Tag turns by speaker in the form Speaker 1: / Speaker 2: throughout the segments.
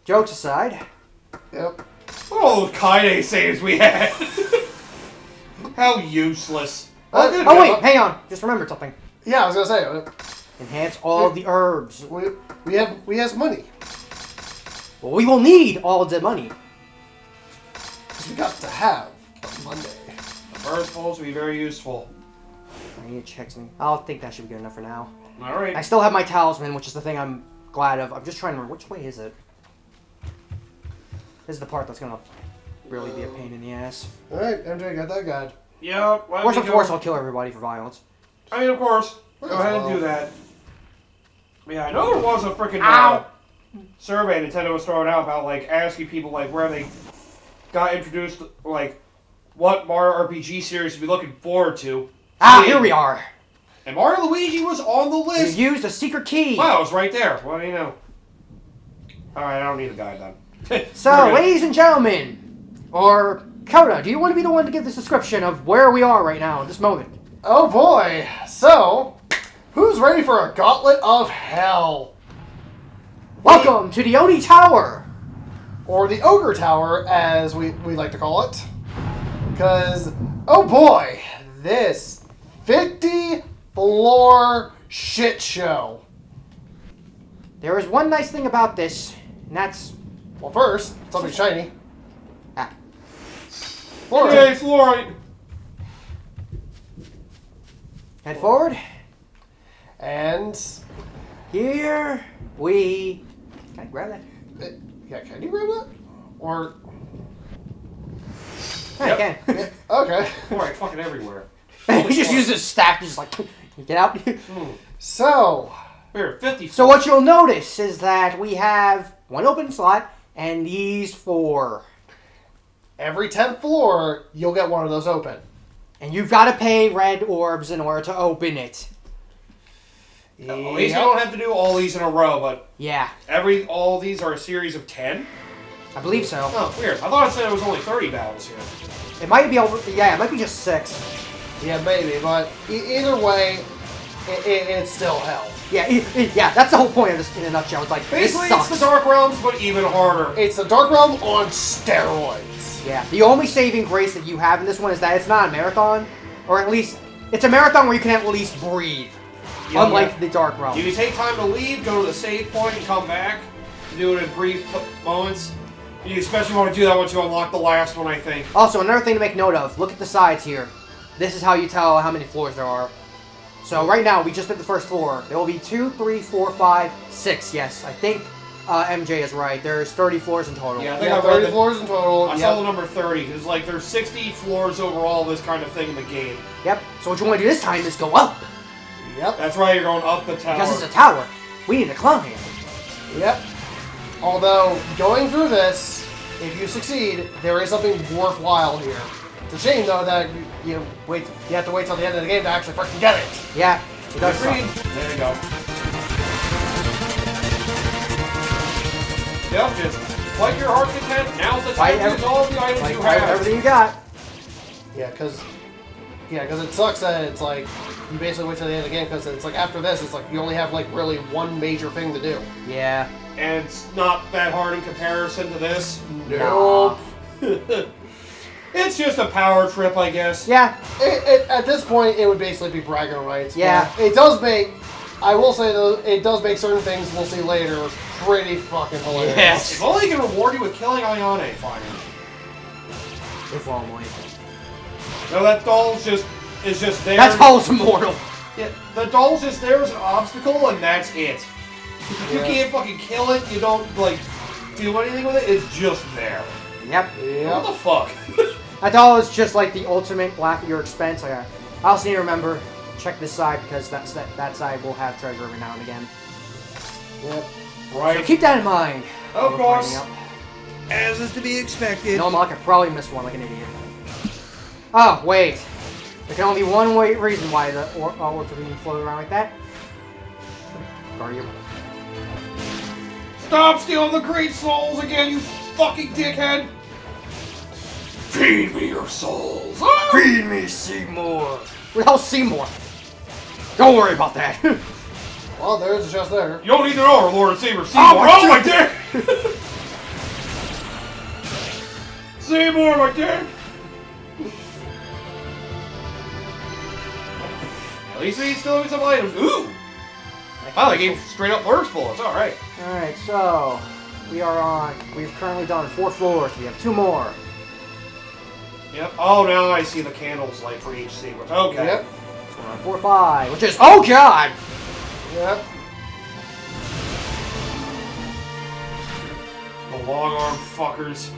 Speaker 1: Jokes aside.
Speaker 2: Yep.
Speaker 3: What are all those Kaide saves we had? How useless.
Speaker 1: Oh wait, hang on. Just remembered something.
Speaker 2: Yeah, I was gonna say.
Speaker 1: Enhance all the herbs.
Speaker 2: We have money.
Speaker 1: Well, we will need all the money.
Speaker 2: We got to have on Monday.
Speaker 3: The birth balls will be very useful.
Speaker 1: I need to check something. I'll think that should be good enough for now.
Speaker 3: Alright.
Speaker 1: I still have my talisman, which is the thing I'm glad of. I'm just trying to remember, which way is it? This is the part that's gonna really be a pain in the ass.
Speaker 2: Alright, MJ got that guide.
Speaker 3: Yeah,
Speaker 1: Force of force, I'll kill everybody for violence.
Speaker 3: I mean, of course. Go ahead and do that. Yeah, I know there was a freaking survey Nintendo was throwing out about, like, asking people, like, where they got introduced, like, what Mario RPG series to be looking forward to.
Speaker 1: Here we are.
Speaker 3: And Mario Luigi was on the list.
Speaker 1: You used a secret key.
Speaker 3: Wow, it was right there. What do you know? Alright, I don't need a guide then.
Speaker 1: So, ladies and gentlemen, or Coda, do you want to be the one to give this description of where we are right now at this moment?
Speaker 2: Oh boy. So, who's ready for a gauntlet of hell?
Speaker 1: Welcome to the Ogre Tower.
Speaker 2: Or the Ogre Tower, as we like to call it. Because, oh boy, this 50-floor shit show.
Speaker 1: There is one nice thing about this, and that's...
Speaker 2: Well, first, something shiny.
Speaker 3: Fluorite. Yay, fluorite.
Speaker 1: Head forward.
Speaker 2: And...
Speaker 1: Here we... Can I grab that?
Speaker 2: Yeah, can you grab that? Or...
Speaker 1: I can.
Speaker 2: Yeah, okay.
Speaker 3: Fluorite fucking everywhere.
Speaker 1: He just uses his staff to just like, get out.
Speaker 2: So...
Speaker 3: We're 50.
Speaker 1: So what you'll notice is that we have one open slot and these 4.
Speaker 2: Every 10th floor, you'll get one of those open.
Speaker 1: And you've got to pay red orbs in order to open it.
Speaker 3: At least you don't have to do all these in a row, but
Speaker 1: Yeah.
Speaker 3: all these are a series of 10?
Speaker 1: I believe so.
Speaker 3: Oh, weird. I thought it said it was only 30 battles here.
Speaker 1: It might be over. Yeah, it might be just 6.
Speaker 2: Yeah, maybe, but either way, it's still hell.
Speaker 1: Yeah, yeah. That's the whole point of this in a nutshell. It's like
Speaker 3: Basically,
Speaker 1: this sucks.
Speaker 3: it's the Dark Realms, but even harder.
Speaker 2: It's the Dark Realm on steroids.
Speaker 1: Yeah. The only saving grace that you have in this one is that it's not a marathon, or at least it's a marathon where you can at least breathe.
Speaker 3: Yeah,
Speaker 1: Unlike the Dark Realm.
Speaker 3: You can take time to leave, go to the save point, and come back. To do it in brief moments. You especially want to do that once you unlock the last one, I think.
Speaker 1: Also, another thing to make note of. Look at the sides here. This is how you tell how many floors there are. So right now, we just did the first floor. There will be 2, 3, 4, 5, 6. Yes, I think MJ is right. There's 30 floors in total.
Speaker 3: Yeah, I think
Speaker 2: Yeah,
Speaker 3: I
Speaker 2: 30 floors in total.
Speaker 3: I saw the number 30, because like there's 60 floors overall, this kind of thing in the game.
Speaker 1: Yep. So what you want to do this time is go up.
Speaker 2: Yep.
Speaker 3: That's why you're going up the tower.
Speaker 1: Because it's a tower. We need to climb.
Speaker 2: Yep. Although, going through this, if you succeed, there is something worthwhile here. It's a shame, though, that you have to wait till the end of the game to actually freaking get it.
Speaker 1: Yeah. It does suck.
Speaker 3: There you go. Yep, just fight your heart content. Now's the time to use all the items you have.
Speaker 1: Everything you got.
Speaker 2: Yeah, because it sucks that it's like, you basically wait till the end of the game, because it's like, after this, it's like, you only have, like, really one major thing to do.
Speaker 1: Yeah.
Speaker 3: And it's not that hard in comparison to this.
Speaker 2: Nope.
Speaker 3: It's just a power trip, I guess.
Speaker 1: Yeah.
Speaker 2: At this point, it would basically be bragging rights.
Speaker 1: Yeah.
Speaker 2: It does make, I will say though, it does make certain things we'll see later pretty fucking hilarious.
Speaker 1: Yes.
Speaker 3: If only it can reward you with killing Ayane, finally.
Speaker 1: If only.
Speaker 3: No, that doll's is just there.
Speaker 1: That's Hall's immortal.
Speaker 3: Yeah, the doll's just there as an obstacle, and that's it. You can't fucking kill it, you don't, like, do anything with it, it's just there.
Speaker 1: Yep.
Speaker 3: What the fuck?
Speaker 1: That doll is just like the ultimate laugh at your expense. I also need to remember, check this side, because that side will have treasure every now and again.
Speaker 2: Yep.
Speaker 3: Right.
Speaker 1: So keep that in mind.
Speaker 3: Of course. As is to be expected.
Speaker 1: No, Mark, I probably missed one like an idiot. Oh, wait. There can only be one reason why the orbs are being floated around like that. Guardian.
Speaker 3: Stop stealing the great souls again, you fucking dickhead! Feed me your souls! Ah!
Speaker 1: Feed me, Seymour! Who the hell's Seymour? Don't worry about that.
Speaker 2: Well, there's just there.
Speaker 3: You don't need to know her, Lord and Savior Seymour. Oh, my dick! say more, my dick! At least he's still having some items. Ooh! Oh, they gave straight up burst bullets. Alright.
Speaker 1: Alright, so we've currently done 4 floors. We have 2 more.
Speaker 3: Yep. Oh, now I see the candles light for each sequence. Okay.
Speaker 2: Yep.
Speaker 1: So we're on 4, 5, which is, oh god!
Speaker 2: Yep.
Speaker 3: The long arm fuckers.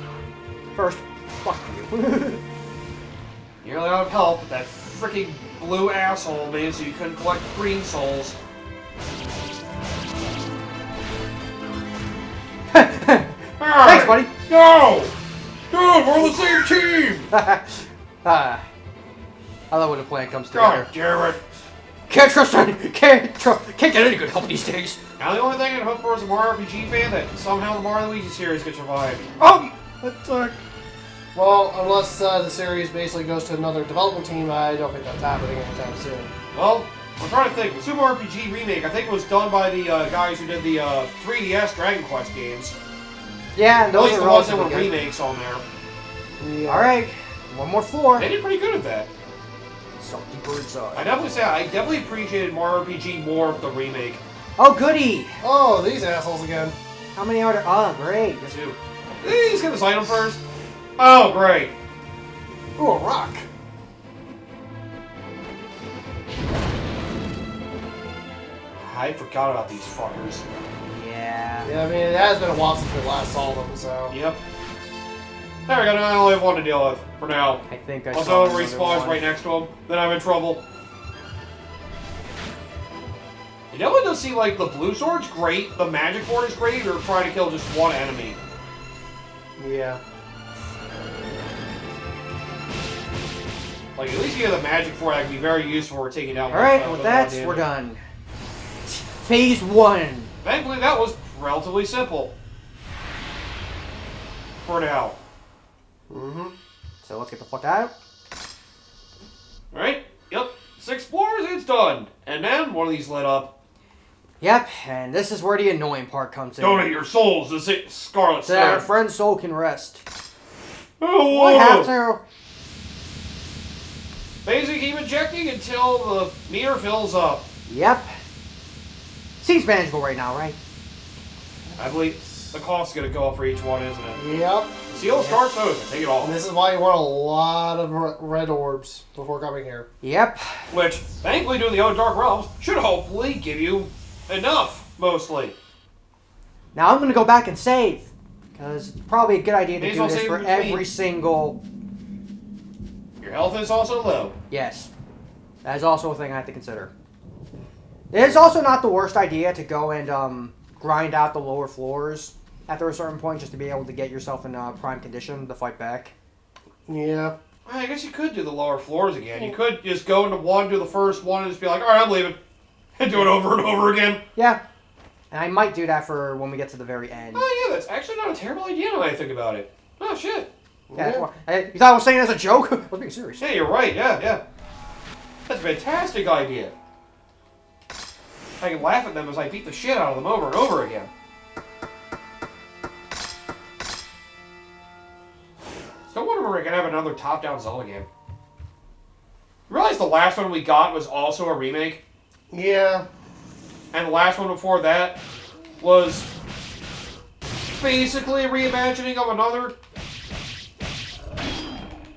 Speaker 1: First, fuck you.
Speaker 3: You're out of help, but that freaking blue asshole made it so you couldn't collect green souls.
Speaker 1: Thanks, buddy.
Speaker 3: No! Dude, we're on the same team!
Speaker 1: I love when a plan comes together.
Speaker 3: God damn it!
Speaker 1: Can't trust any, can't get any good help these days.
Speaker 3: Now the only thing I can hope for is a Mario RPG fan that somehow the Mario Luigi series could survive.
Speaker 1: That's
Speaker 2: Well, unless the series basically goes to another development team, I don't think that's happening anytime soon.
Speaker 3: Well, I'm trying to think. The Super Mario RPG remake, I think, was done by the guys who did the 3DS Dragon Quest games.
Speaker 1: yeah, and
Speaker 3: At
Speaker 1: those
Speaker 3: least
Speaker 1: are
Speaker 3: the ones that
Speaker 1: relatively
Speaker 3: were
Speaker 1: good.
Speaker 3: remakes on there.
Speaker 2: Yeah.
Speaker 1: Alright, one more floor.
Speaker 3: They did pretty good at that.
Speaker 1: So deeper inside.
Speaker 3: I definitely appreciated Mario RPG more of the remake.
Speaker 1: Oh, goody!
Speaker 2: Oh, these assholes again.
Speaker 1: How many are there? Oh, great.
Speaker 3: Too. Let's get this item first. Oh, great.
Speaker 2: Ooh, a rock.
Speaker 3: I forgot about these fuckers.
Speaker 1: Yeah.
Speaker 2: Yeah, I mean, it has been a while since we last saw them, so.
Speaker 3: Yep. There we go, now I only have one to deal with, for now.
Speaker 1: I think I
Speaker 3: Also,
Speaker 1: saw
Speaker 3: it
Speaker 1: another
Speaker 3: respawns
Speaker 1: one.
Speaker 3: right next to him, then I'm in trouble. It definitely does seem like the blue sword's great, the magic board is great, or trying to kill just one enemy.
Speaker 2: Yeah.
Speaker 3: Like, at least you have the magic board that can be very useful for taking down
Speaker 1: Alright,
Speaker 3: one
Speaker 1: with that,
Speaker 3: damage.
Speaker 1: we're done. Phase 1.
Speaker 3: Thankfully, that was relatively simple. For now.
Speaker 2: Mm-hmm.
Speaker 1: So let's get the fuck out.
Speaker 3: Alright, yep. 6 floors, it's done. And then one of these lit up.
Speaker 1: Yep, and this is where the annoying part comes in.
Speaker 3: Donate your souls to Scarlet
Speaker 1: So that our
Speaker 3: Stone.
Speaker 1: friend's soul can rest.
Speaker 3: Oh,
Speaker 1: I
Speaker 3: whoa.
Speaker 1: have to.
Speaker 3: Basically, keep injecting until the meter fills up.
Speaker 1: Yep. Seems manageable right now, right?
Speaker 3: I believe the cost's gonna go up for each one, isn't it?
Speaker 2: Yep.
Speaker 3: Seal starts open. Take it all.
Speaker 2: And this is why you want a lot of red orbs before coming here.
Speaker 1: Yep.
Speaker 3: Which, thankfully, doing the other Dark Realms should hopefully give you enough, mostly.
Speaker 1: Now I'm gonna go back and save. Because it's probably a good idea to
Speaker 3: May as
Speaker 1: do
Speaker 3: well
Speaker 1: this
Speaker 3: save
Speaker 1: for
Speaker 3: in between.
Speaker 1: every single...
Speaker 3: Your health is also low.
Speaker 1: Yes. That is also a thing I have to consider. It is also not the worst idea to go and grind out the lower floors after a certain point just to be able to get yourself in prime condition to fight back.
Speaker 2: Yeah.
Speaker 3: Well, I guess you could do the lower floors again. You could just go into one, do the first one, and just be like, alright, I'm leaving. And do it over and over again.
Speaker 1: Yeah. And I might do that for when we get to the very end.
Speaker 3: Oh, yeah, that's actually not a terrible idea now that I think about it. Oh, shit.
Speaker 1: Yeah, that's why. You thought I was saying it as a joke? I was being serious.
Speaker 3: Yeah, you're right. Yeah. That's a fantastic idea. I can laugh at them as I beat the shit out of them over and over again. Still wonder when we're gonna have another top-down Zelda game. You realize the last one we got was also a remake?
Speaker 2: Yeah.
Speaker 3: And the last one before that was basically a reimagining of another.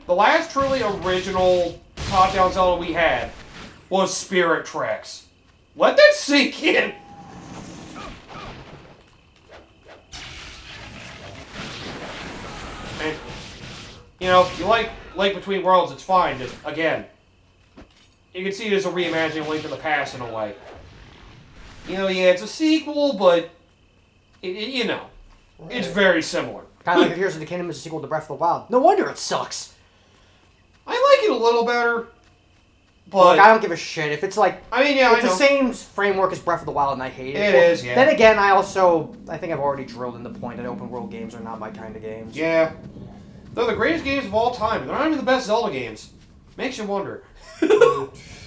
Speaker 3: The last truly original top-down Zelda we had was Spirit Tracks. Let that sink in! And, you know, you like Link Between Worlds, it's fine. Just, again, you can see it as a reimagining of Link in the Past in a way. You know, yeah, it's a sequel, but, you know, it's very similar.
Speaker 1: Kind of like Heroes of the Kingdom is a sequel to Breath of the Wild. No wonder it sucks.
Speaker 3: I like it a little better, but...
Speaker 1: Look, I don't give a shit. If it's like...
Speaker 3: I mean, yeah,
Speaker 1: it's
Speaker 3: I know.
Speaker 1: the same framework as Breath of the Wild, and I hate it.
Speaker 3: It is, yeah.
Speaker 1: Then again, I think I've already drilled in the point that open world games are not my kind of games.
Speaker 3: Yeah. They're the greatest games of all time. They're not even the best Zelda games. Makes you wonder.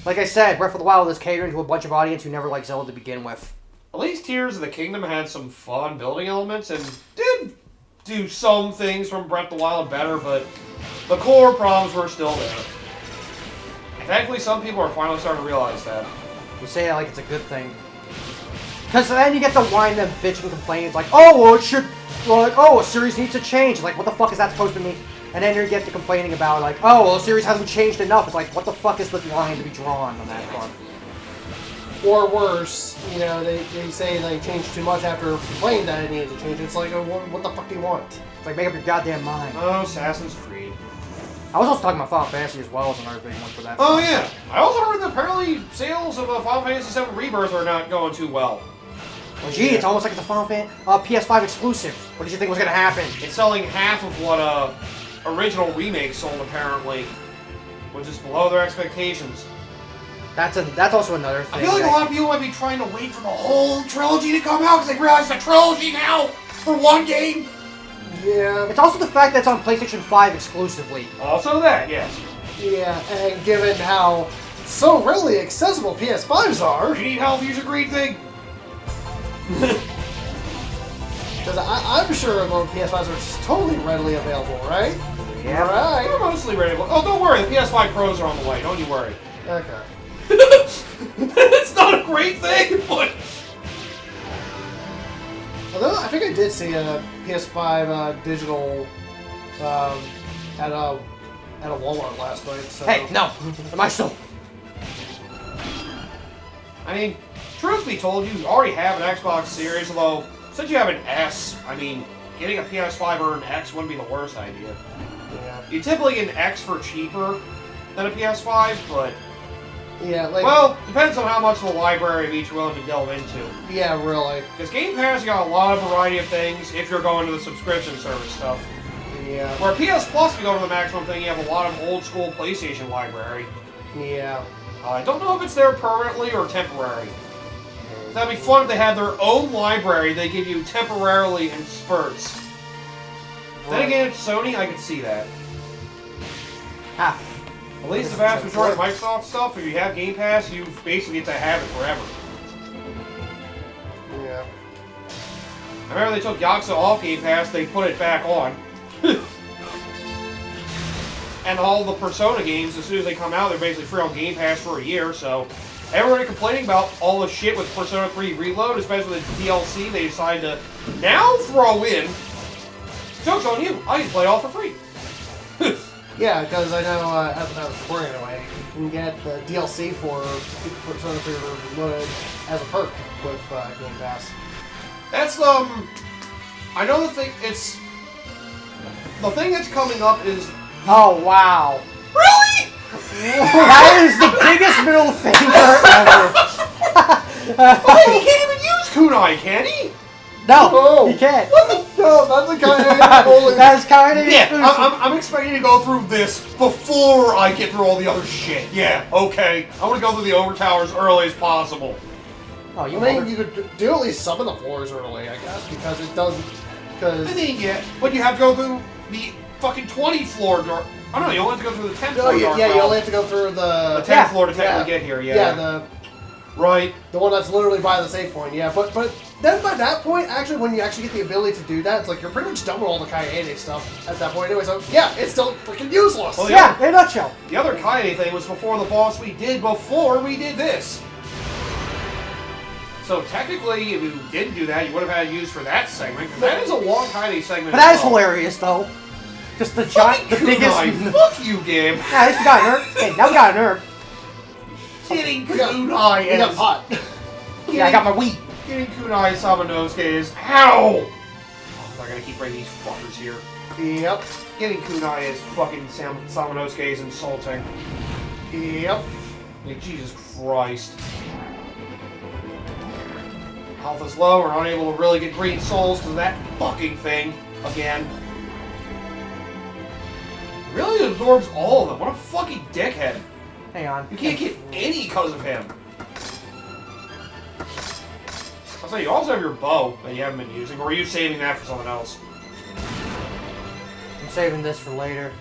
Speaker 1: Like I said, Breath of the Wild is catering to a bunch of audience who never liked Zelda to begin with.
Speaker 3: At least Tears of the Kingdom had some fun building elements and did do some things from Breath of the Wild better, but the core problems were still there. And thankfully, some people are finally starting to realize that.
Speaker 1: You say it like it's a good thing. Because then you get to whine and bitch and complain. It's like, oh, well, it should... Well, like, oh, a series needs to change. It's like, what the fuck is that supposed to mean? And then you get to complaining about, like, oh, well, the series hasn't changed enough. It's like, what the fuck is the line to be drawn on that front?
Speaker 2: Or worse, you know, they say they changed too much after complaining that it needed to change. It's like, oh, what the fuck do you want?
Speaker 1: It's like, make up your goddamn mind.
Speaker 3: Oh, Assassin's Creed.
Speaker 1: I was also talking about Final Fantasy as well as another big one for that.
Speaker 3: Oh, yeah. I also heard that apparently sales of Final Fantasy VII Rebirth are not going too well.
Speaker 1: Well, gee, it's almost like it's a Final Fantasy PS5 exclusive. What did you think was going to happen?
Speaker 3: It's selling half of what original remake sold, apparently, which is below their expectations.
Speaker 1: That's also another thing.
Speaker 3: I feel like a lot of people might be trying to wait for the whole trilogy to come out because they realize the trilogy now for one game.
Speaker 2: Yeah.
Speaker 1: It's also the fact that it's on PlayStation 5 exclusively.
Speaker 3: Also that, yes.
Speaker 2: Yeah, and given how so readily accessible PS5s are...
Speaker 3: You need help, use a green thing.
Speaker 2: Because I'm sure the PS5s are totally readily available, right?
Speaker 1: Yeah.
Speaker 2: Right.
Speaker 3: They're mostly ready. Oh, don't worry, the PS5 Pros are on the way. Don't you worry.
Speaker 2: Okay.
Speaker 3: It's not a great thing, but...
Speaker 2: Although, I think I did see a PS5 digital at a Walmart last night, so...
Speaker 1: Hey, no! Am I still...
Speaker 3: I mean, truth be told, you already have an Xbox Series, although, since you have an S, I mean, getting a PS5 or an X wouldn't be the worst idea.
Speaker 2: Yeah.
Speaker 3: You typically get an X for cheaper than a PS5, but...
Speaker 2: Yeah, like...
Speaker 3: Well, depends on how much of the library of each you're willing to delve into.
Speaker 2: Yeah, really.
Speaker 3: Because Game Pass, you got a lot of variety of things if you're going to the subscription service stuff.
Speaker 2: Yeah.
Speaker 3: Where PS Plus, if you go to the maximum thing, you have a lot of old school PlayStation library.
Speaker 2: Yeah.
Speaker 3: I don't know if it's there permanently or temporary. That'd be fun if they had their own library they give you temporarily in spurts. Then again, it's Sony, I could see that.
Speaker 1: Ah.
Speaker 3: At least the vast majority of Microsoft stuff, if you have Game Pass, you basically get to have it forever.
Speaker 2: Yeah.
Speaker 3: I remember they took Yakuza off Game Pass, they put it back on. And all the Persona games, as soon as they come out, they're basically free on Game Pass for a year, so... Everybody complaining about all the shit with Persona 3 Reload, especially the DLC, they decided to now throw in... Joke's on you, I can play it all for free.
Speaker 2: Yeah, because I know, at the recording anyway, you can get the DLC for Persona 3 Reloaded as a perk with Game Pass.
Speaker 3: That's, I know the thing, it's... The thing that's coming up is...
Speaker 1: Oh, wow.
Speaker 3: Really?
Speaker 1: That is the biggest middle finger ever.
Speaker 3: Oh, he can't even use kunai, can he?
Speaker 1: No,
Speaker 2: Oh.
Speaker 1: you can't.
Speaker 3: What the...
Speaker 2: No, that's the kind of only...
Speaker 1: That's kind of
Speaker 3: Yeah, I'm expecting to go through this before I get through all the other shit. Yeah, okay. I want to go through the Ogre Tower as early as possible.
Speaker 1: Oh, you
Speaker 2: I mean, you could do at least some of the floors early, I guess, because it doesn't... Because...
Speaker 3: I mean, yeah, but you have to go through the fucking 20th floor door. Oh no, you only have to go through the 10th floor door.
Speaker 2: Yeah, you only have to go through
Speaker 3: the
Speaker 2: the...
Speaker 3: 10th floor to technically get here, yeah.
Speaker 2: Yeah,
Speaker 3: Right.
Speaker 2: the one that's literally by the save point, yeah. But then by that point, actually, when you actually get the ability to do that, it's like you're pretty much done with all the Kaede stuff at that point anyway, so yeah, it's still freaking useless.
Speaker 3: Well,
Speaker 1: Yeah, in a nutshell.
Speaker 3: The other Kaede thing was before the boss we did before we did this. So technically, if you didn't do that, you would have had use for that segment, because that is a long Kaede segment.
Speaker 1: But that is hilarious, though. Just the giant, the biggest.
Speaker 3: Fuck you, Gabe.
Speaker 1: Yeah, at least we got a nerf. Hey, now we got a nerf.
Speaker 3: Getting
Speaker 2: We got
Speaker 3: kunai
Speaker 2: pot.
Speaker 1: Yeah, I got my Wii.
Speaker 3: Getting kunai Samanosuke is how? Oh, I gotta keep bringing these fuckers here.
Speaker 2: Yep.
Speaker 3: Getting kunai is fucking Samanosuke is insulting.
Speaker 2: Yep.
Speaker 3: Like, Jesus Christ. Health is low, we're unable to really get green souls because of that fucking thing again. Really absorbs all of them. What a fucking dickhead.
Speaker 1: Hang on.
Speaker 3: You can't get any because of him. I'll say, you also have your bow that you haven't been using, or are you saving that for someone else?
Speaker 1: I'm saving this for later.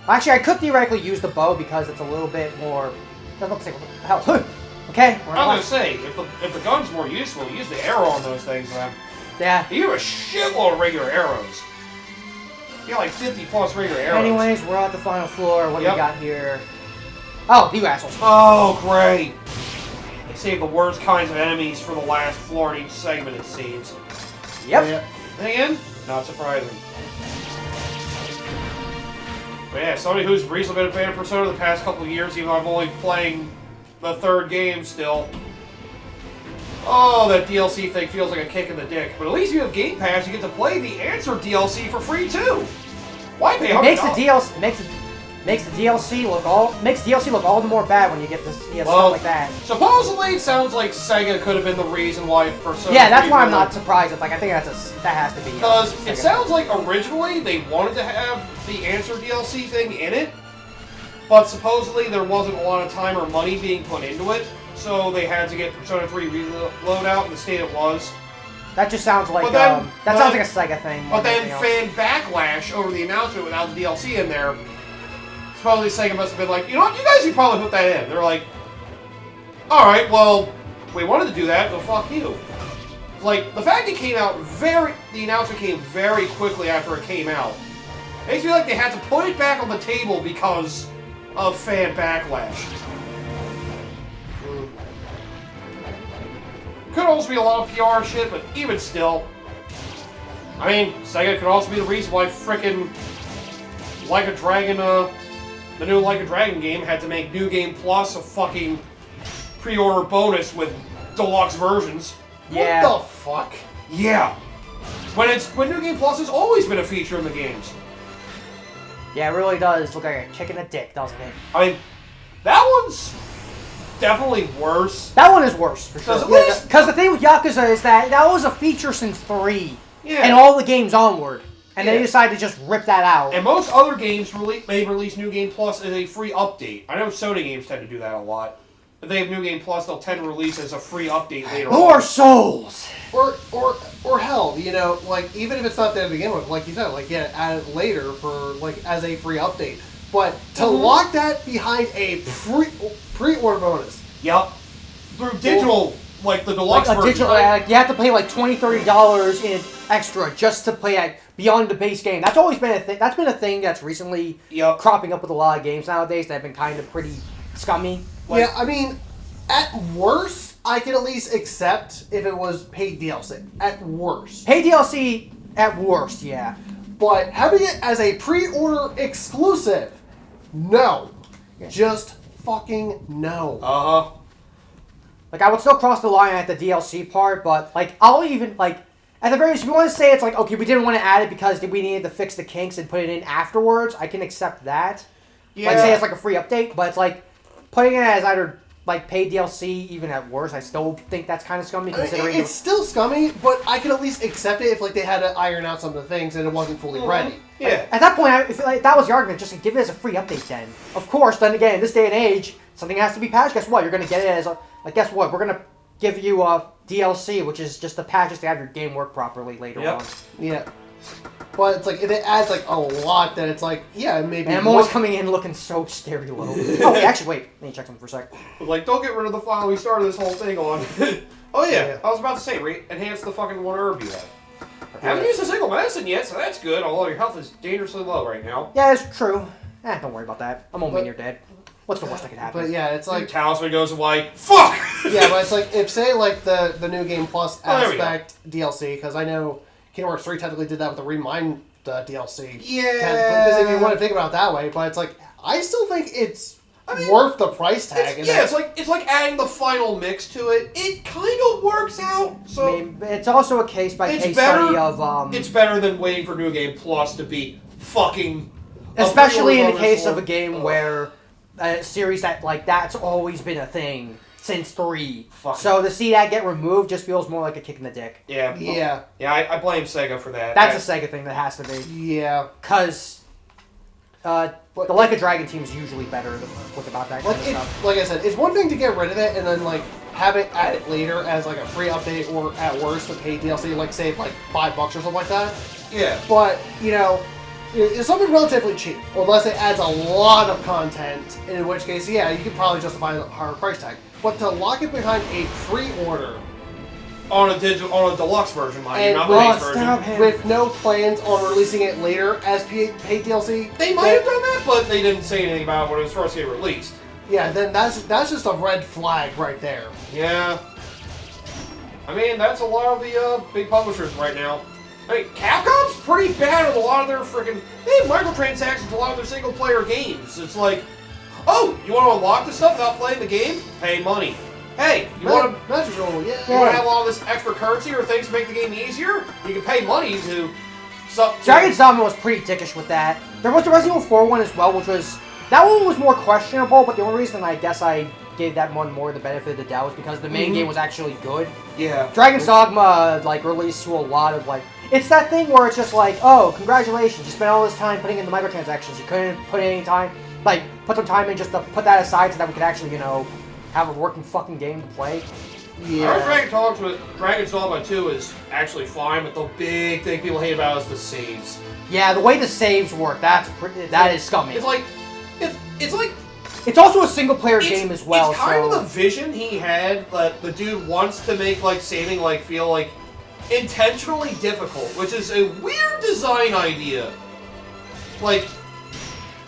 Speaker 1: Actually, I could theoretically use the bow because it's a little bit more... I was about to say, what the hell? Okay.
Speaker 3: I was gonna say, if the gun's more useful, use the arrow on those things then.
Speaker 1: Yeah.
Speaker 3: You have a shitload of regular arrows. You got like 50 plus regular arrows.
Speaker 1: Anyways, we're at the final floor. What do we got here? Oh, you assholes.
Speaker 3: Oh, great. They saved the worst kinds of enemies for the last floor in each segment, it seems.
Speaker 1: Yep.
Speaker 3: Again, not surprising. But yeah, somebody who's recently been a fan of Persona the past couple of years, even though I'm only playing the 3rd game still. Oh, that DLC thing feels like a kick in the dick. But at least if you have Game Pass, you get to play the Answer DLC for free too. Why pay $100?
Speaker 1: Makes the DLC look all the more bad when you get this stuff like that.
Speaker 3: Supposedly, it sounds like Sega could have been the reason why Persona.
Speaker 1: Yeah, that's why I'm not surprised. Like I think that has to be.
Speaker 3: Because it sounds like originally they wanted to have the Answer DLC thing in it, but supposedly there wasn't a lot of time or money being put into it, so they had to get Persona 3 Reload out in the state it was.
Speaker 1: That just sounds like sounds like a Sega thing.
Speaker 3: But then fan backlash over the announcement without the DLC in there. Supposedly Sega must have been like, you know what, you guys should probably put that in. They're like, alright, well, we wanted to do that, but fuck you. Like, the fact it came out the announcement came very quickly after it came out. Makes me like they had to put it back on the table because of fan backlash. Could also be a lot of PR shit, but even still. I mean, Sega could also be the reason why frickin' Like a Dragon, the new Like a Dragon game had to make New Game Plus a fucking pre-order bonus with deluxe versions.
Speaker 1: Yeah.
Speaker 2: What the fuck?
Speaker 3: Yeah. When New Game Plus has always been a feature in the games.
Speaker 1: Yeah, it really does look like a kick in the dick, doesn't it?
Speaker 3: I mean, that one's definitely worse.
Speaker 1: That one is worse, for sure.
Speaker 3: Because
Speaker 1: Because the thing with Yakuza is that was a feature since 3.
Speaker 3: Yeah.
Speaker 1: And all the games onward. And
Speaker 3: Yeah.
Speaker 1: they decided to just rip that out.
Speaker 3: And most other games may release New Game Plus as a free update. I know Sony games tend to do that a lot. If they have New Game Plus, they'll tend to release as a free update later
Speaker 1: More
Speaker 3: on.
Speaker 1: souls!
Speaker 2: Or hell, you know, like, even if it's not there to begin with, like you said, like, yeah, add it later for, like, as a free update. But to lock that behind a pre-order bonus.
Speaker 3: Yep. Through digital, like the deluxe
Speaker 1: Like a
Speaker 3: version.
Speaker 1: digital,
Speaker 3: Right?
Speaker 1: you have to pay like $20, $30 in extra just to play that beyond the base game. That's always been a thing. That's been a thing that's recently cropping up with a lot of games nowadays that have been kind of pretty scummy.
Speaker 2: Like, yeah, I mean, at worst, I can at least accept if it was paid DLC. At worst.
Speaker 1: Paid DLC at worst, yeah.
Speaker 2: But having it as a pre-order exclusive, no.
Speaker 1: Yeah.
Speaker 2: Just fucking no.
Speaker 3: Uh-huh.
Speaker 1: Like, I would still cross the line at the DLC part, but, like, I'll even, like, at the very least, if you want to say it's like, okay, we didn't want to add it because we needed to fix the kinks and put it in afterwards, I can accept that.
Speaker 3: Yeah.
Speaker 1: Like, say it's like a free update, but it's like, putting it as either, like, paid DLC, even at worst, I still think that's kind of scummy, considering...
Speaker 2: It's still scummy, but I can at least accept it if, like, they had to iron out some of the things and it wasn't fully ready.
Speaker 3: Yeah.
Speaker 1: Like, at that point, if like, that was the argument, just give it as a free update then. Of course, then again, in this day and age, something has to be patched. Guess what? You're going to get it as a... Like, guess what? We're going to give you a DLC, which is just a patch just to have your game work properly later on.
Speaker 2: Yeah. But it's like, if it adds, like, a lot, then it's like, yeah, maybe...
Speaker 1: And I'm always coming in looking so scary low. Oh, wait, actually, wait. Let me check something for a sec.
Speaker 3: Like, don't get rid of the file we started this whole thing on. Oh, yeah. I was about to say, enhance the fucking one herb you have. Haven't used a single medicine yet, so that's good, although your health is dangerously low right now.
Speaker 1: Yeah, it's true. Don't worry about that. I'm only near dead. What's the worst that could happen?
Speaker 2: But yeah, it's like...
Speaker 3: Your talisman goes away. Fuck!
Speaker 2: Yeah, but it's like, if, say, like, the New Game Plus aspect DLC, because I know Kingdom Hearts 3 technically did that with the Remind DLC.
Speaker 3: Yeah.
Speaker 2: Because if you want to think about it that way, but it's like, I still think it's worth the price tag.
Speaker 3: It's like adding the final mix to it. It kind of works out. So
Speaker 1: I mean, it's also a case-by-case study of...
Speaker 3: It's better than waiting for New Game Plus to be fucking...
Speaker 1: Especially in the case of a game where a series that's always been a thing since 3. So to see that get removed just feels more like a kick in the dick.
Speaker 3: Yeah.
Speaker 2: Yeah.
Speaker 3: Yeah, I blame Sega for that.
Speaker 1: That's a Sega thing that has to be.
Speaker 2: Yeah.
Speaker 1: Because the Like a Dragon team is usually better about that kind of stuff.
Speaker 2: Like I said, it's one thing to get rid of it and then, like, have it added later as, like, a free update or, at worst, a paid DLC, like, save, like, $5 or something like that.
Speaker 3: Yeah.
Speaker 2: But, you know... It's something relatively cheap, unless it adds a lot of content, in which case, yeah, you could probably justify a higher price tag. But to lock it behind a pre-order,
Speaker 3: on a deluxe version, mind you,
Speaker 2: And
Speaker 3: not the base version.
Speaker 2: with no plans on releasing it later as paid DLC.
Speaker 3: They might have done that, but they didn't say anything about it when it was first getting released.
Speaker 2: Yeah, then that's just a red flag right there.
Speaker 3: Yeah. I mean, that's a lot of the big publishers right now. I mean, Capcom's pretty bad at a lot of their freaking. They have microtransactions in a lot of their single-player games. It's like, oh, you want to unlock this stuff without playing the game? Pay money. Hey, you want to have all this extra currency or things to make the game easier? You can pay money to.
Speaker 1: Dragon's Dogma was pretty dickish with that. There was the Resident Evil 4 one as well, which was that one was more questionable. But the only reason I guess I gave that one more the benefit of the doubt was because the main game was actually good.
Speaker 3: Yeah.
Speaker 1: Dragon's Dogma like released to a lot of like. It's that thing where it's just like, oh, congratulations, you spent all this time putting in the microtransactions. You couldn't put in any time, like, put some time in just to put that aside so that we could actually, you know, have a working fucking game to play.
Speaker 3: Yeah. Dragon's Dogma 2 is actually fine, but the big thing people hate about is the saves.
Speaker 1: Yeah, the way the saves work, that is scummy.
Speaker 3: It's like, it's like...
Speaker 1: It's also a single-player game as well,
Speaker 3: It's kind of the vision he had that the dude wants to make, like, saving, like, feel, like, intentionally difficult, which is a weird design idea. Like,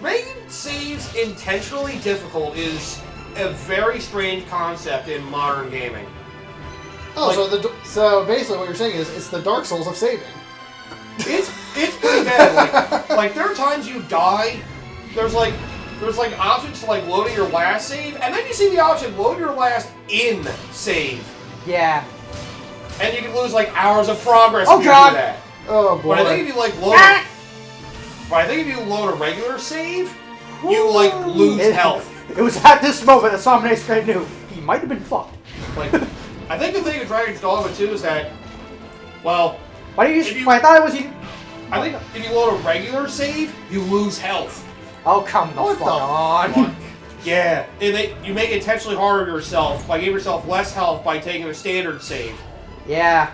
Speaker 3: making saves intentionally difficult is a very strange concept in modern gaming.
Speaker 2: Oh, like, so basically what you're saying is it's the Dark Souls of saving.
Speaker 3: It's pretty bad. Like there are times you die. There's like options to like loading your last save, and then you see the option load your last in save.
Speaker 1: Yeah.
Speaker 3: And you can lose like hours of progress
Speaker 1: if
Speaker 3: you do that.
Speaker 2: Oh boy.
Speaker 3: But I think if you like load a regular save, you like lose health.
Speaker 1: It was at this moment that Samane Scrape knew he might have been fucked.
Speaker 3: Like, I think the thing with Dragon's Dogma 2 is that, well,
Speaker 1: why do you? I thought it was you.
Speaker 3: I think if you load a regular save, you lose health.
Speaker 1: Oh come the fuck on!
Speaker 3: Yeah, and you make it intentionally harder on yourself by giving yourself less health by taking a standard save.
Speaker 1: Yeah.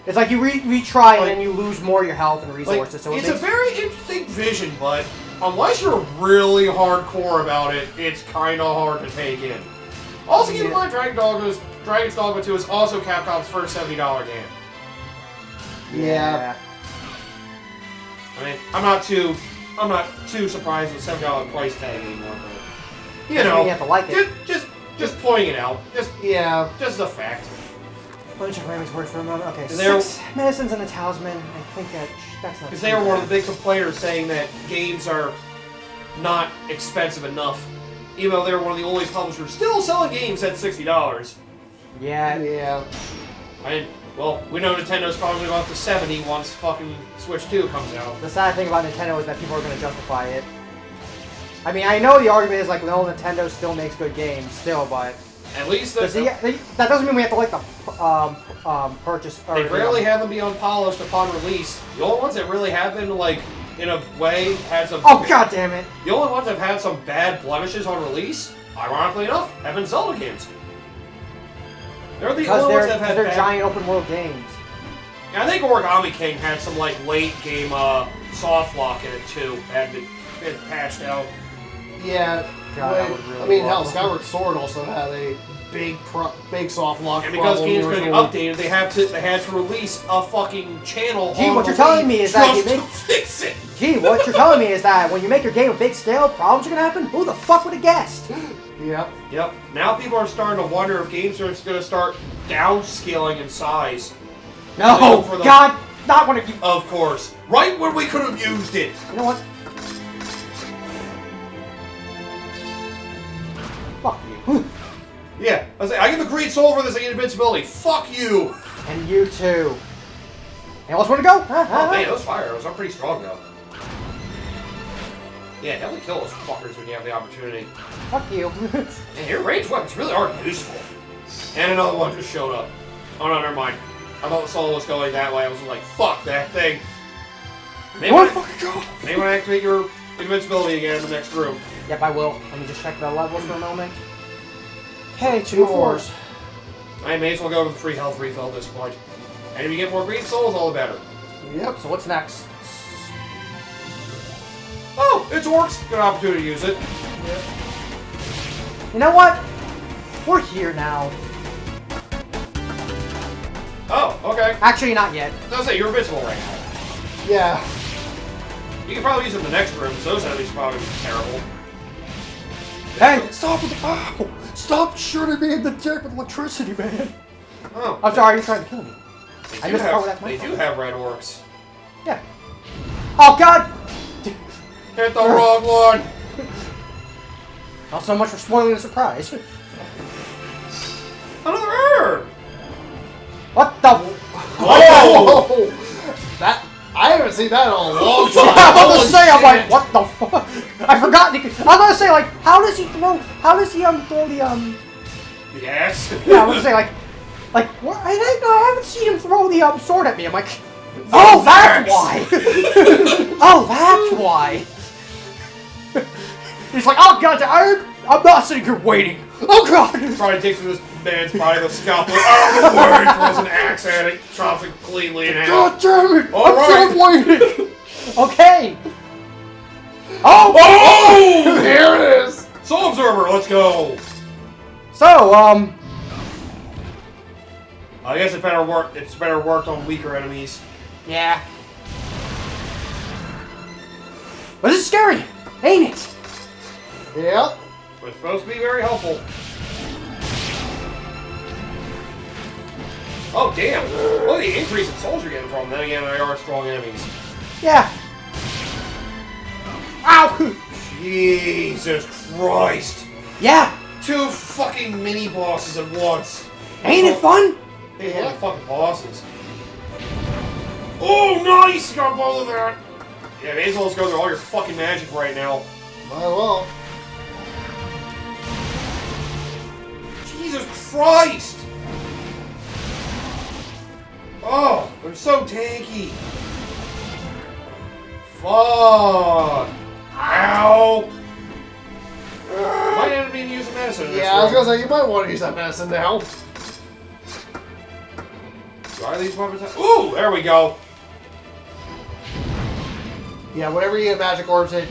Speaker 1: It's like you retry and then you lose more of your health and resources.
Speaker 3: Like,
Speaker 1: so
Speaker 3: it's a very interesting vision, but unless you're really hardcore about it, it's kind of hard to take in. Also, keep in mind, Dragon's Dogma 2 is also Capcom's first $70 game.
Speaker 2: Yeah.
Speaker 3: I mean, I'm not too surprised with $7 price tag anymore, but you know,
Speaker 1: you have to like it.
Speaker 3: Just pointing it out. Just a fact.
Speaker 1: Let me check my inventory for a moment. Okay, 6 medicines and a talisman. I think that's not.
Speaker 3: Because they were one of the big complainers saying that games are not expensive enough, even though they're one of the only publishers still selling games at $60.
Speaker 1: Yeah.
Speaker 2: Yeah.
Speaker 3: Well, we know Nintendo's probably going to go up to 70 once fucking Switch 2 comes out.
Speaker 1: The sad thing about Nintendo is that people are going to justify it. I mean, I know the argument is like, well, Nintendo still makes good games, but
Speaker 3: at least
Speaker 1: that doesn't mean we have to like the purchase.
Speaker 3: They rarely have them be unpolished upon release. The only ones that really have been like, in a way, had some.
Speaker 1: Oh god damn it!
Speaker 3: The only ones that have had some bad blemishes on release, ironically enough, have been Zelda games. They're the only ones that have had
Speaker 1: giant open world games.
Speaker 3: Yeah, I think Origami King had some like late game soft lock in it too. Had been patched out.
Speaker 2: Yeah.
Speaker 1: God,
Speaker 2: really I mean, hell, Skyward Sword also had a big soft lock.
Speaker 3: And because games couldn't get updated, they had to release a fucking channel.
Speaker 1: Gee, what you're telling me is that
Speaker 3: fix it.
Speaker 1: Gee, what you're telling me is that when you make your game a big scale, problems are gonna happen. Who the fuck would have guessed?
Speaker 2: Yep.
Speaker 3: Now people are starting to wonder if games are going to start downscaling in size.
Speaker 1: No, God, not when you.
Speaker 3: Of course, right when we could have used it.
Speaker 1: You know what? Fuck you.
Speaker 3: Yeah, I get the Great Soul for this. I get invincibility. Fuck you.
Speaker 1: And you too. Anyone else want to go?
Speaker 3: Oh man, those fire arrows are pretty strong though. Yeah, definitely kill those fuckers when you have the opportunity.
Speaker 1: Fuck you.
Speaker 3: Man, your ranged weapons really are useful. And another one just showed up. Oh no, never mind. I thought the soul was going that way. I was like, fuck that thing. Maybe want to activate your invincibility again in the next room.
Speaker 1: Yep, I will. Let me just check the levels for a moment. Okay, 2 4s.
Speaker 3: I may as well go with the free health refill at this point. And if you get more green souls, all the better.
Speaker 1: Yep, so what's next?
Speaker 3: Oh, it's Orcs. Good opportunity to use it.
Speaker 2: Yep.
Speaker 1: You know what? We're here now.
Speaker 3: Okay.
Speaker 1: Actually, not yet.
Speaker 3: I'll say you're invincible right now.
Speaker 2: Yeah.
Speaker 3: You can probably use them in the next room, so those enemies probably be terrible.
Speaker 1: Hey, stop with the ow! Stop shooting me in the dick with electricity, man.
Speaker 3: Oh.
Speaker 1: I'm sorry, you're trying to kill me.
Speaker 3: They do have red orcs.
Speaker 1: Yeah. Oh God!
Speaker 3: Hit the wrong one.
Speaker 1: Not so much for spoiling the surprise.
Speaker 3: Another herb.
Speaker 1: What the?
Speaker 2: Whoa! That I haven't seen that in a long time.
Speaker 1: I'm about to
Speaker 2: Holy
Speaker 1: say, I'm like,
Speaker 2: shit.
Speaker 1: what the fuck? I forgot. I'm gonna say, like, how does he throw the
Speaker 3: The axe.
Speaker 1: Yeah, I'm gonna say, like, what? I haven't seen him throw the sword at me. I'm like, oh, that's why. Oh, that's why. He's like, oh God, I'm not sitting here waiting. Oh God.
Speaker 3: Probably takes from this man's body the scalpel. Oh, word! Throws an axe at it, chops it cleanly in half.
Speaker 1: God damn it!
Speaker 3: All
Speaker 1: I'm
Speaker 3: right.
Speaker 1: still waiting. Okay. Oh.
Speaker 3: Oh!
Speaker 2: There it is.
Speaker 3: Soul Absorber, let's go.
Speaker 1: So,
Speaker 3: I guess it's better worked on weaker enemies.
Speaker 1: yeah. But this is scary, ain't it?
Speaker 2: Yep.
Speaker 3: But it's supposed to be very helpful. Oh, damn. Look at the increase in souls you're getting from them. Then again, they are strong enemies.
Speaker 1: Yeah. Ow!
Speaker 3: Jesus Christ.
Speaker 1: Yeah.
Speaker 3: 2 fucking mini bosses at once.
Speaker 1: Ain't it fun?
Speaker 3: These are like fucking bosses. Oh, nice! You got both of that. Yeah, may as well just go through all your fucking magic right now.
Speaker 2: Might as well.
Speaker 3: Jesus Christ! Oh, they're so tanky. Fuck. Ow. Might end up being using medicine.
Speaker 2: Yeah, I was gonna say you might want to use that medicine now.
Speaker 3: Are these weapons? Ooh, there we go.
Speaker 2: Yeah, whenever you get magic orbs, it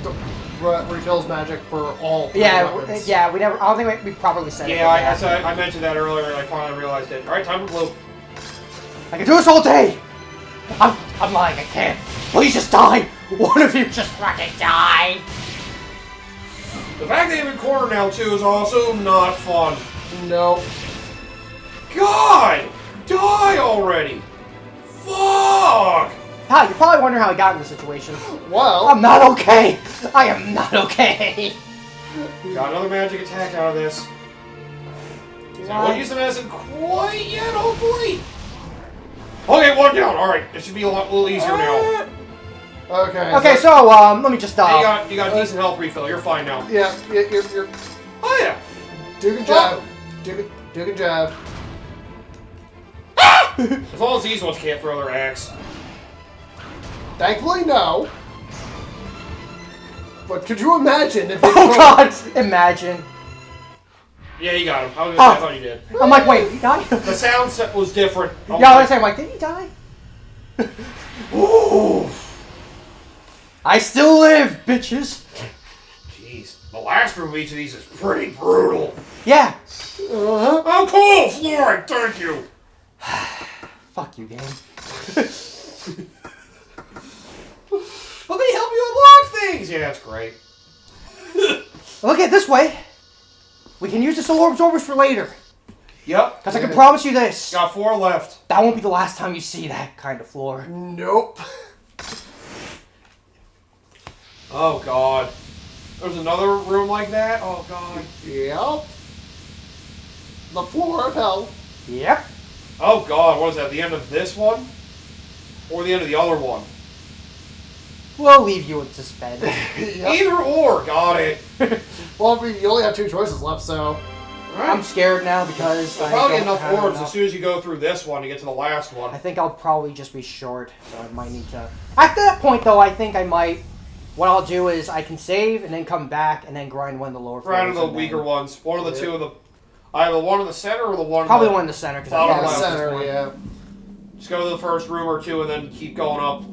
Speaker 2: refills magic for all.
Speaker 1: Yeah,
Speaker 2: weapons.
Speaker 1: yeah. We never. I don't think we properly said it.
Speaker 3: Yeah, I mentioned that earlier, and I finally realized it. All right, time for blue.
Speaker 1: I can do this all day. I'm lying. I can't. Please just die. One of you just fucking die.
Speaker 3: The fact that you've been cornered now too is also not fun.
Speaker 2: No.
Speaker 3: God, die already. Fuck.
Speaker 1: Hi, you're probably wondering how I got in this situation.
Speaker 2: Well.
Speaker 1: I'm not okay. I am not okay.
Speaker 3: Got another magic attack out of this. So I won't use the medicine quite yet, hopefully. Okay, 1 down. All right, it should be a little easier now.
Speaker 2: Okay.
Speaker 1: Okay, so let me just
Speaker 3: Hey, you got decent health refill. You're fine now.
Speaker 2: Yeah, you're.
Speaker 3: Oh yeah.
Speaker 2: Duke and jab. Duke and jab.
Speaker 3: As long as these ones can't throw their axe.
Speaker 2: Thankfully, no. But could you imagine if?
Speaker 1: Oh God! Imagine.
Speaker 3: Yeah, you got him. I thought you did.
Speaker 1: I'm like, wait, he died?
Speaker 3: The sound set was different.
Speaker 1: Yeah, I was saying, like, did he die?
Speaker 3: Ooh.
Speaker 1: I still live, bitches.
Speaker 3: Jeez, the last room of each of these is pretty brutal.
Speaker 1: Yeah.
Speaker 3: Oh, cool, flooring. Thank you.
Speaker 1: Fuck you, game.
Speaker 3: Well, they help you unlock things. Yeah, that's great.
Speaker 1: Look at it this way. We can use the solar absorbers for later.
Speaker 3: Yep.
Speaker 1: Because I can promise you this.
Speaker 3: Got 4 left.
Speaker 1: That won't be the last time you see that kind of floor.
Speaker 2: Nope.
Speaker 3: Oh, God. There's another room like that? Oh, God.
Speaker 2: Yep. The floor of hell.
Speaker 1: Yep.
Speaker 3: Oh, God. What is that? The end of this one? Or the end of the other one?
Speaker 1: We'll leave you in suspense.
Speaker 2: Yep.
Speaker 3: Either or. Got it.
Speaker 2: Well, I mean, you only have 2 choices left, so.
Speaker 1: I'm scared now because
Speaker 3: You'll
Speaker 1: I
Speaker 3: probably
Speaker 1: don't
Speaker 3: get enough
Speaker 1: have
Speaker 3: orbs
Speaker 1: enough.
Speaker 3: as soon as you go through this one to get to the last one.
Speaker 1: I think I'll probably just be short, so I might need to... At that point, though, I think I might... What I'll do is I can save and then come back and then grind one of the lower floors.
Speaker 3: Grind of the
Speaker 1: and then-
Speaker 3: weaker ones. One of the 2 of the... Either the one in the center or the one...
Speaker 1: Probably the one in the center. Cause
Speaker 3: Bottom
Speaker 1: I
Speaker 3: left.
Speaker 2: Center, yeah.
Speaker 3: Just go to the first room or 2 and then keep going up.